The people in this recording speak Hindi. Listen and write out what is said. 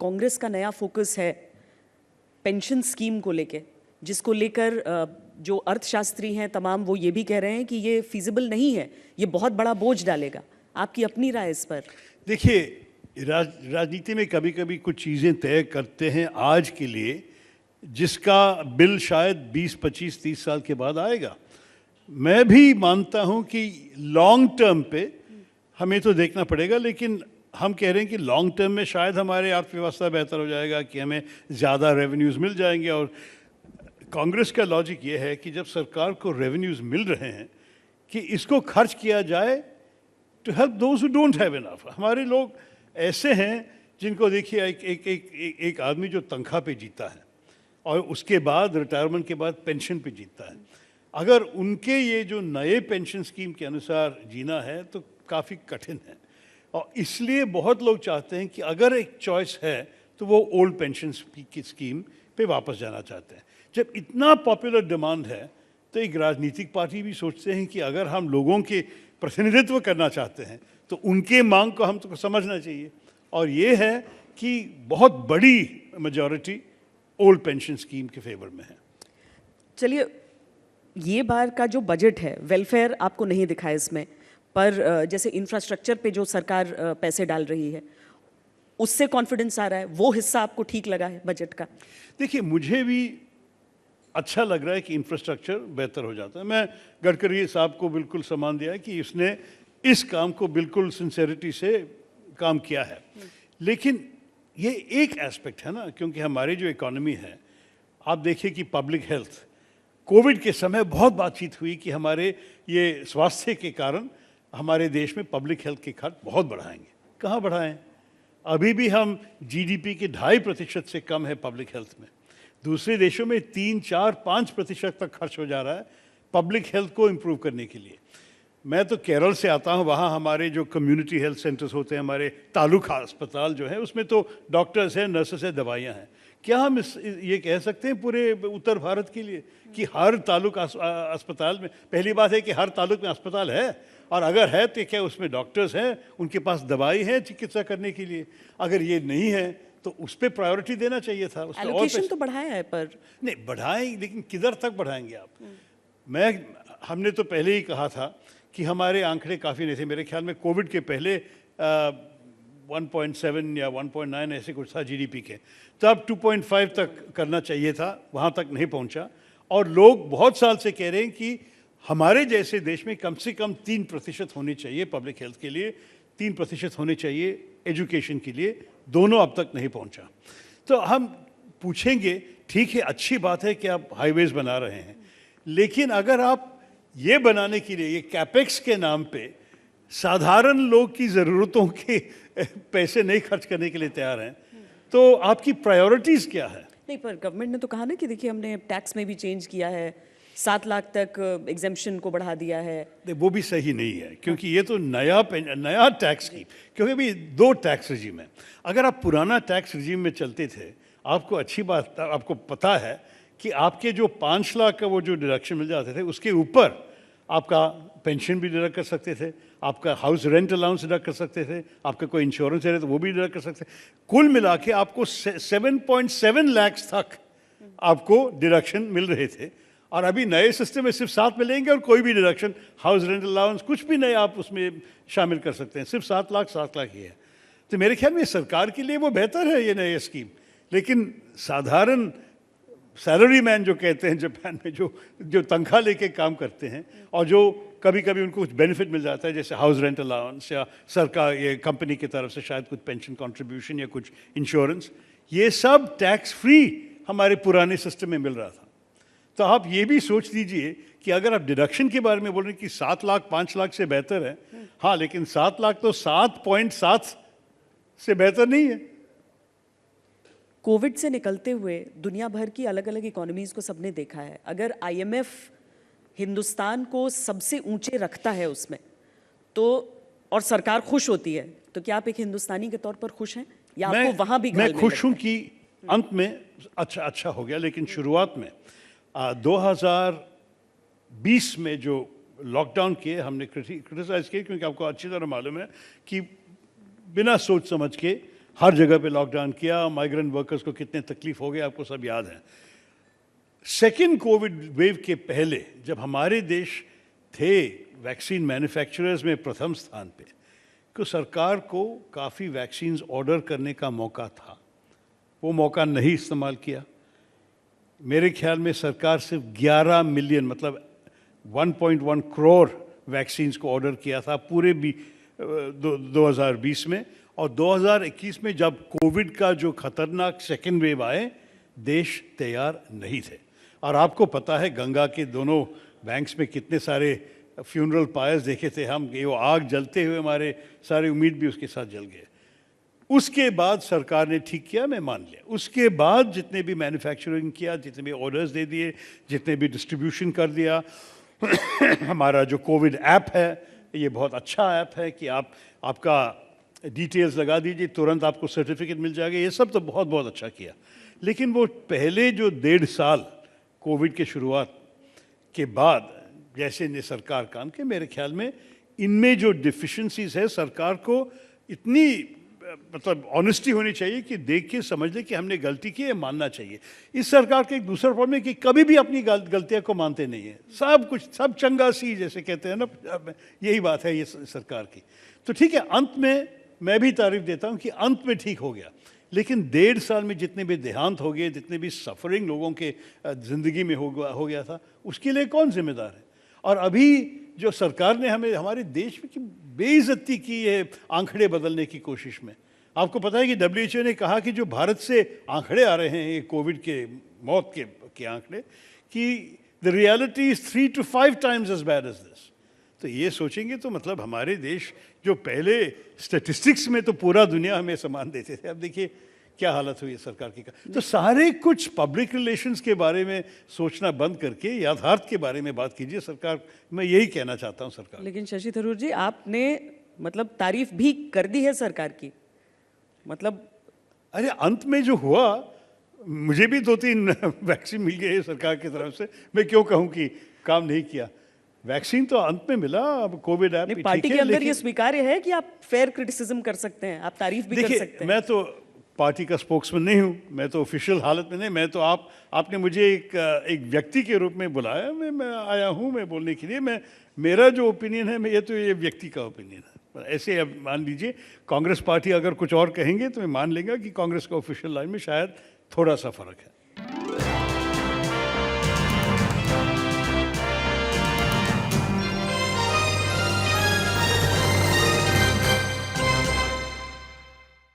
कांग्रेस का नया फोकस है पेंशन स्कीम को लेके, जिसको लेकर जो अर्थशास्त्री हैं तमाम वो ये भी कह रहे हैं कि ये फीजिबल नहीं है, ये बहुत बड़ा बोझ डालेगा। आपकी अपनी राय इस पर? देखिए, राजनीति में कभी कभी कुछ चीज़ें तय करते हैं आज के लिए, जिसका बिल शायद 20, 25, 30 साल के बाद आएगा। मैं भी मानता हूं कि लॉन्ग टर्म पे हमें तो देखना पड़ेगा, लेकिन हम कह रहे हैं कि लॉन्ग टर्म में शायद हमारे अर्थव्यवस्था बेहतर हो जाएगा, कि हमें ज़्यादा रेवेन्यूज़ मिल जाएंगे। और कांग्रेस का लॉजिक ये है कि जब सरकार को रेवेन्यूज़ मिल रहे हैं कि इसको खर्च किया जाए to help those who don't have enough. हमारे लोग ऐसे हैं जिनको देखिए, एक आदमी जो तनख्वाह पे जीता है और उसके बाद रिटायरमेंट के बाद पेंशन पे जीता है, अगर उनके ये जो नए पेंशन स्कीम के अनुसार जीना है तो काफ़ी कठिन है। और इसलिए बहुत लोग चाहते हैं कि अगर एक चॉइस है तो वो ओल्ड पेंशन की स्कीम पे वापस जाना चाहते हैं। जब इतना पॉपुलर डिमांड है तो एक राजनीतिक पार्टी भी सोचते हैं कि अगर हम लोगों के प्रतिनिधित्व करना चाहते हैं तो उनके मांग को हम तो समझना चाहिए। और ये है कि बहुत बड़ी मेजॉरिटी ओल्ड पेंशन स्कीम के फेवर में है। चलिए, ये बार का जो बजट है, वेलफेयर आपको नहीं दिखा है इसमें, पर जैसे इंफ्रास्ट्रक्चर पे जो सरकार पैसे डाल रही है उससे कॉन्फिडेंस आ रहा है, वो हिस्सा आपको ठीक लगा है बजट का? देखिए, मुझे भी अच्छा लग रहा है कि इंफ्रास्ट्रक्चर बेहतर हो जाता है। मैं गडकरी साहब को बिल्कुल सम्मान दिया है कि इसने इस काम को बिल्कुल सिंसेरिटी से काम किया है। लेकिन ये एक एस्पेक्ट है ना, क्योंकि हमारी जो इकोनॉमी है, आप देखिए कि पब्लिक हेल्थ, कोविड के समय बहुत बातचीत हुई कि हमारे ये स्वास्थ्य के कारण हमारे देश में पब्लिक हेल्थ के खर्च बहुत बढ़ाएंगे। कहाँ बढ़ाएं? अभी भी हम जीडीपी के 2.5% से कम है पब्लिक हेल्थ में। दूसरे देशों में 3, 4, 5% तक खर्च हो जा रहा है पब्लिक हेल्थ को इम्प्रूव करने के लिए। मैं तो केरल से आता हूँ, वहाँ हमारे जो कम्युनिटी हेल्थ सेंटर्स होते हैं, हमारे तालुका अस्पताल जो है, उसमें तो डॉक्टर्स हैं, नर्सेस हैं, दवाइयाँ हैं। क्या हम ये कह सकते हैं पूरे उत्तर भारत के लिए कि हर तालुक अस्पताल में, पहली बात है कि हर तालुक में अस्पताल है, और अगर है तो क्या उसमें डॉक्टर्स हैं, उनके पास दवाई है चिकित्सा करने के लिए? अगर ये नहीं है तो उस पर प्रायोरिटी देना चाहिए था। एलोकेशन तो बढ़ाया है, पर नहीं बढ़ाएं, लेकिन किधर तक बढ़ाएंगे आप? हमने तो पहले ही कहा था कि हमारे आंकड़े काफ़ी नहीं थे। मेरे ख्याल में कोविड के पहले 1.7 या 1.9 ऐसे कुछ था जीडीपी के, तब 2.5 तक करना चाहिए था, वहाँ तक नहीं पहुँचा। और लोग बहुत साल से कह रहे हैं कि हमारे जैसे देश में कम से कम 3% होनी चाहिए पब्लिक हेल्थ के लिए, 3% होने चाहिए एजुकेशन के लिए, दोनों अब तक नहीं पहुँचा। तो हम पूछेंगे, ठीक है, अच्छी बात है कि आप हाईवेज बना रहे हैं, लेकिन अगर आप ये बनाने के लिए, ये कैपेक्स के नाम पे साधारण लोग की ज़रूरतों के पैसे नहीं खर्च करने के लिए तैयार हैं, तो आपकी प्रायोरिटीज़ क्या है? नहीं, पर गवर्नमेंट ने तो कहा ना कि देखिए हमने टैक्स में भी चेंज किया है, 7 लाख तक एग्जेम्पशन को बढ़ा दिया है। वो भी सही नहीं है, क्योंकि ये तो नया टैक्स स्कीम, क्योंकि अभी 2 टैक्स रिजीम है। अगर आप पुराना टैक्स रिजीम में चलते थे, आपको अच्छी बात, आपको पता है कि आपके जो 5 लाख का वो जो डिडक्शन मिल जाते थे, उसके ऊपर आपका पेंशन भी डिडक्ट कर सकते थे, आपका हाउस रेंट अलाउंस डिडक्ट कर सकते थे, आपका कोई इंश्योरेंस है तो वो भी डिडक्ट कर सकते थे। कुल मिला के आपको 7.7 लाख तक आपको डिडक्शन मिल रहे थे। और अभी नए सिस्टम में सिर्फ 7 मिलेंगे और कोई भी डिडक्शन, हाउस रेंट अलाउंस कुछ भी नहीं आप उसमें शामिल कर सकते हैं, सिर्फ 7 लाख ही है। तो मेरे ख्याल में सरकार के लिए वो बेहतर है ये नई स्कीम। लेकिन साधारण सैलरी मैन जो कहते हैं जापान में, जो तनख्वाह लेके काम करते हैं और जो कभी कभी उनको कुछ बेनिफिट मिल जाता है, जैसे हाउस रेंट अलाउंस या सरकार, ये कंपनी की तरफ से शायद कुछ पेंशन कंट्रीब्यूशन या कुछ इंश्योरेंस, ये सब टैक्स फ्री हमारे पुराने सिस्टम में मिल रहा था। तो आप ये भी सोच लीजिए कि अगर आप डिडक्शन के बारे में बोल रहे हैं कि 7 लाख 5 लाख से बेहतर है, हाँ, लेकिन 7 लाख तो 7.7 से बेहतर नहीं है। कोविड से निकलते हुए दुनिया भर की अलग अलग इकोनॉमीज को सबने देखा है। अगर आईएमएफ हिंदुस्तान को सबसे ऊंचे रखता है उसमें, तो और सरकार खुश होती है, तो क्या आप एक हिंदुस्तानी के तौर पर खुश हैं, या आपको वहां भी मैं खुश हूं कि अंत में अच्छा हो गया, लेकिन शुरुआत में 2020 में जो लॉकडाउन किए हमने क्रिटिसाइज किए, क्योंकि आपको अच्छी तरह मालूम है कि बिना सोच समझ के हर जगह पे लॉकडाउन किया, माइग्रेंट वर्कर्स को कितने तकलीफ हो गए आपको सब याद है। सेकेंड कोविड वेव के पहले जब हमारे देश थे वैक्सीन मैन्युफैक्चरर्स में प्रथम स्थान पे, तो सरकार को काफ़ी वैक्सीन्स ऑर्डर करने का मौका था, वो मौका नहीं इस्तेमाल किया। मेरे ख्याल में सरकार सिर्फ 11 मिलियन मतलब 1.1 करोड़ वैक्सीन्स को ऑर्डर किया था पूरे 2020 में, और 2021 में जब कोविड का जो खतरनाक सेकेंड वेव आए, देश तैयार नहीं थे। और आपको पता है गंगा के दोनों बैंक्स में कितने सारे फ्यूनरल पायर्स देखे थे हम, ये वो आग जलते हुए हमारे सारी उम्मीद भी उसके साथ जल गए। उसके बाद सरकार ने ठीक किया, मैं मान लिया। उसके बाद जितने भी मैन्युफैक्चरिंग किया, जितने भी ऑर्डर्स दे दिए, जितने भी डिस्ट्रीब्यूशन कर दिया हमारा जो कोविड ऐप है, ये बहुत अच्छा ऐप है कि आपका डिटेल्स लगा दीजिए, तुरंत आपको सर्टिफिकेट मिल जाएगा, ये सब तो बहुत बहुत अच्छा किया। लेकिन वो पहले जो 1.5 साल कोविड के शुरुआत के बाद जैसे ने सरकार काम के, मेरे ख्याल में इनमें जो डिफिशेंसीज है, सरकार को इतनी मतलब ऑनेस्टी होनी चाहिए कि देख के समझ ले कि हमने गलती की है, मानना चाहिए। इस सरकार का एक दूसरा प्रॉब्लम है कि कभी भी अपनी गलतियां को मानते नहीं है, सब कुछ सब चंगासी जैसे कहते हैं ना, यही बात है ये सरकार की। तो ठीक है, अंत में मैं भी तारीफ देता हूँ कि अंत में ठीक हो गया, लेकिन 1.5 साल में जितने भी देहांत हो गए, जितने भी सफरिंग लोगों के ज़िंदगी में हो गया था, उसके लिए कौन जिम्मेदार है? और अभी जो सरकार ने हमें हमारे देश में की बेइज्जती की है आंकड़े बदलने की कोशिश में। आपको पता है कि WHO ने कहा कि जो भारत से आंकड़े आ रहे हैं ये कोविड के मौत के आंकड़े, कि the reality is 3 to 5 times as bad as this। तो ये सोचेंगे तो मतलब हमारे देश जो पहले स्टैटिस्टिक्स में तो पूरा दुनिया हमें सम्मान देते थे, अब देखिए क्या हालत हुई है सरकार की। तो सारे कुछ पब्लिक रिलेशंस के बारे में सोचना बंद करके यथार्थ के बारे में बात कीजिए सरकार। मैं यही कहना चाहता हूँ सरकार। लेकिन शशि थरूर जी, आपने मतलब तारीफ भी कर दी है सरकार की, मतलब अरे अंत में जो हुआ, मुझे भी 2-3 वैक्सीन मिल गए सरकार की तरफ से, मैं क्यों कहूँ कि काम नहीं किया। वैक्सीन तो अंत में मिला। अब कोविड ऐप पार्टी के अंदर ये स्वीकार्य है कि आप फेयर क्रिटिसिज्म कर सकते हैं, आप तारीफ भी कर सकते हैं। मैं तो पार्टी का स्पोक्समैन नहीं हूँ, मैं तो ऑफिशियल हालत में नहीं, मैं तो आपने मुझे एक व्यक्ति के रूप में बुलाया, मैं आया हूँ मैं बोलने के लिए। मेरा जो ओपिनियन है, ये व्यक्ति का ओपिनियन है। ऐसे अब मान लीजिए कांग्रेस पार्टी अगर कुछ और कहेंगे तो मैं मान लेंगे कि कांग्रेस का ऑफिशियल लाइन में शायद थोड़ा सा फर्क है।